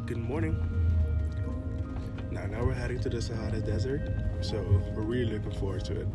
Good morning. Now we're heading to the Sahara Desert, so we're really looking forward to it.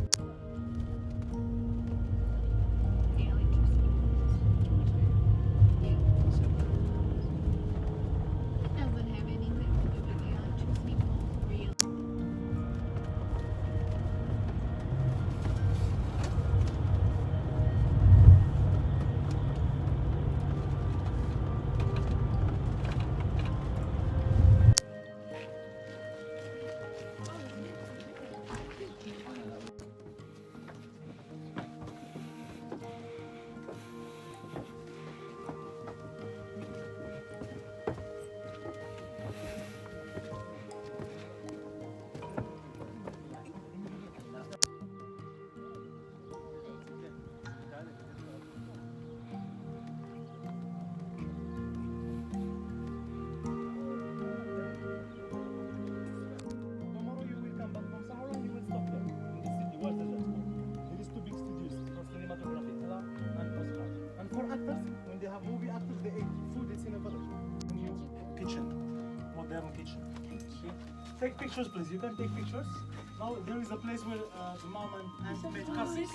When they have movie actors, they eat food that's in a village. New kitchen, modern kitchen. Okay. Take pictures, please. You can take pictures. Now there is a place where the mom and aunt made cassis.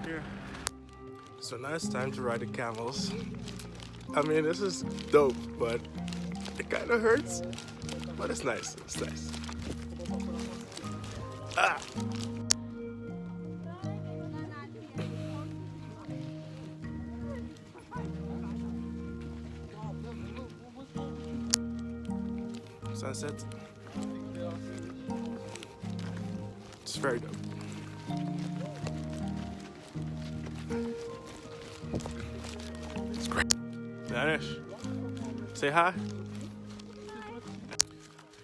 Yeah. So now it's time to ride the camels. I mean, this is dope, but it kind of hurts. But it's nice. It's nice. Ah! Sunset. It's very dope. It's great. Vanish. Say hi.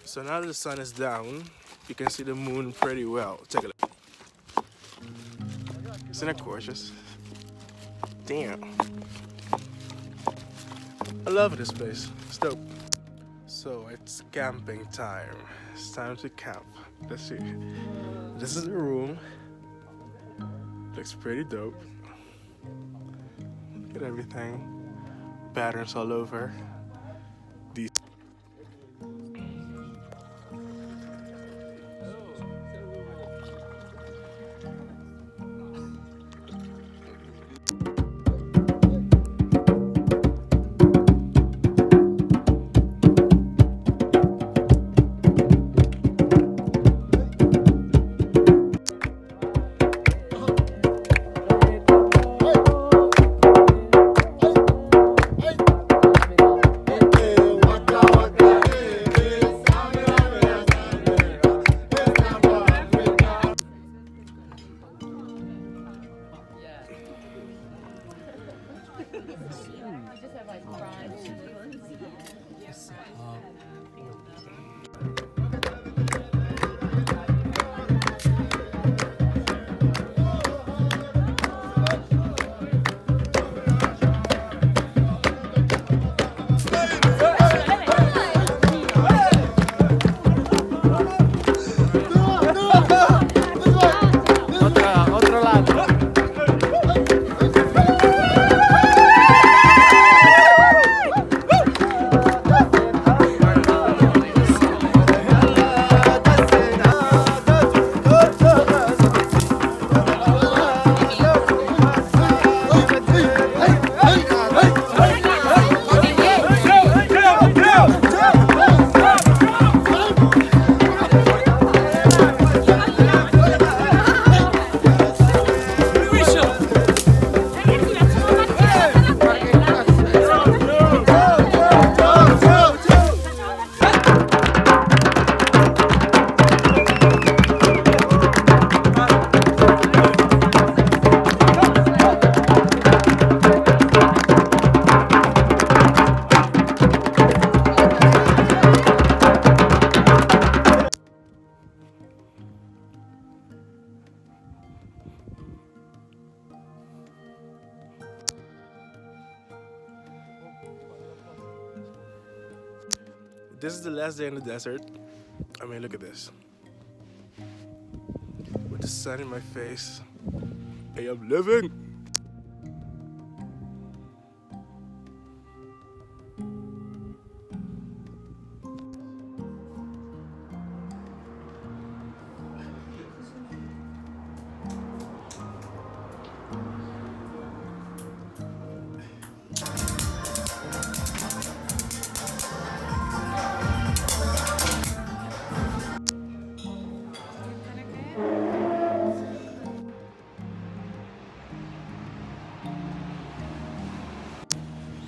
So now that the sun is down, you can see the moon pretty well. Take a look. Isn't it gorgeous? Damn. I love this place. It's dope. So it's camping time. It's time to camp. Let's see. This is the room. Looks pretty dope. Look at everything. Patterns all over. These. This is the last day in the desert. I mean, look at this. With the sun in my face, I am living.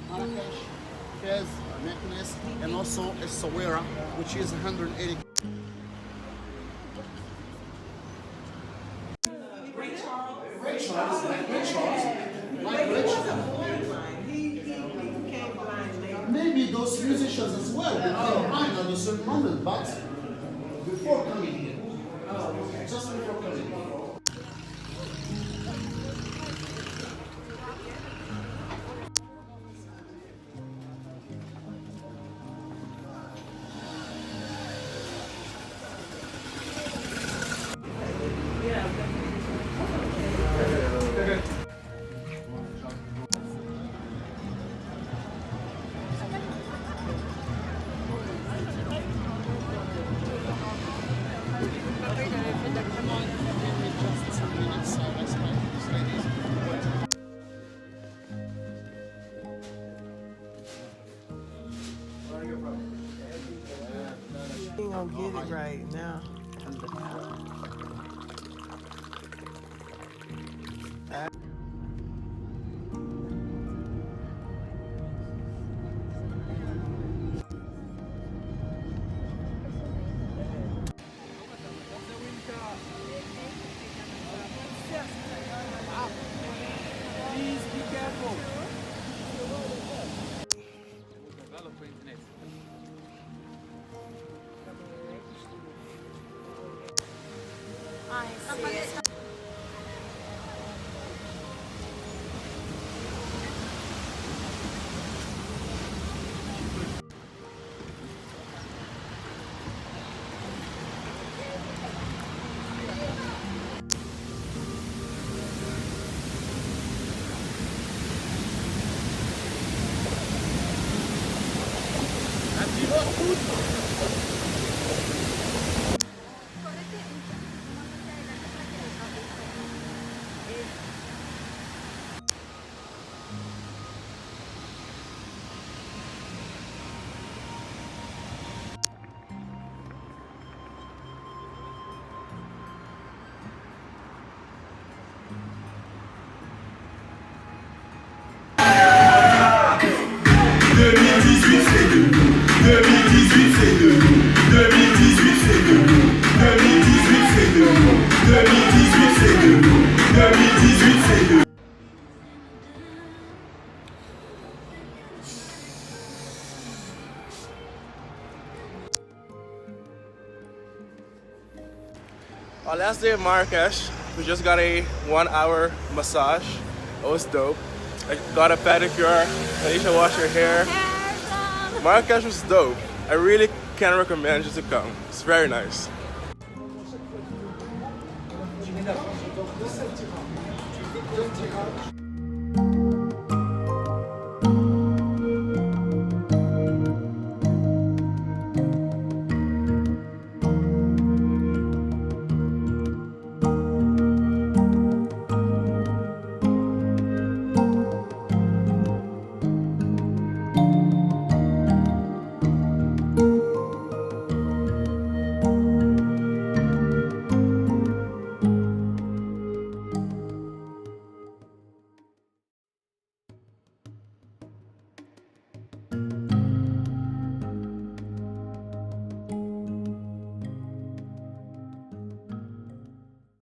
Marrakesh, Fez, necklace, and also a Sahara, which is 180. Maybe those musicians as well became blind at a certain moment, but before coming here. Just before coming here. Ain't gonna get it right now. Please be careful. I see it. Our last day in Marrakesh, we just got a 1-hour massage. It was dope. I got a pedicure. Vanisha washed her hair. Marrakesh was dope. I really can recommend you to come. It's very nice. Just take out.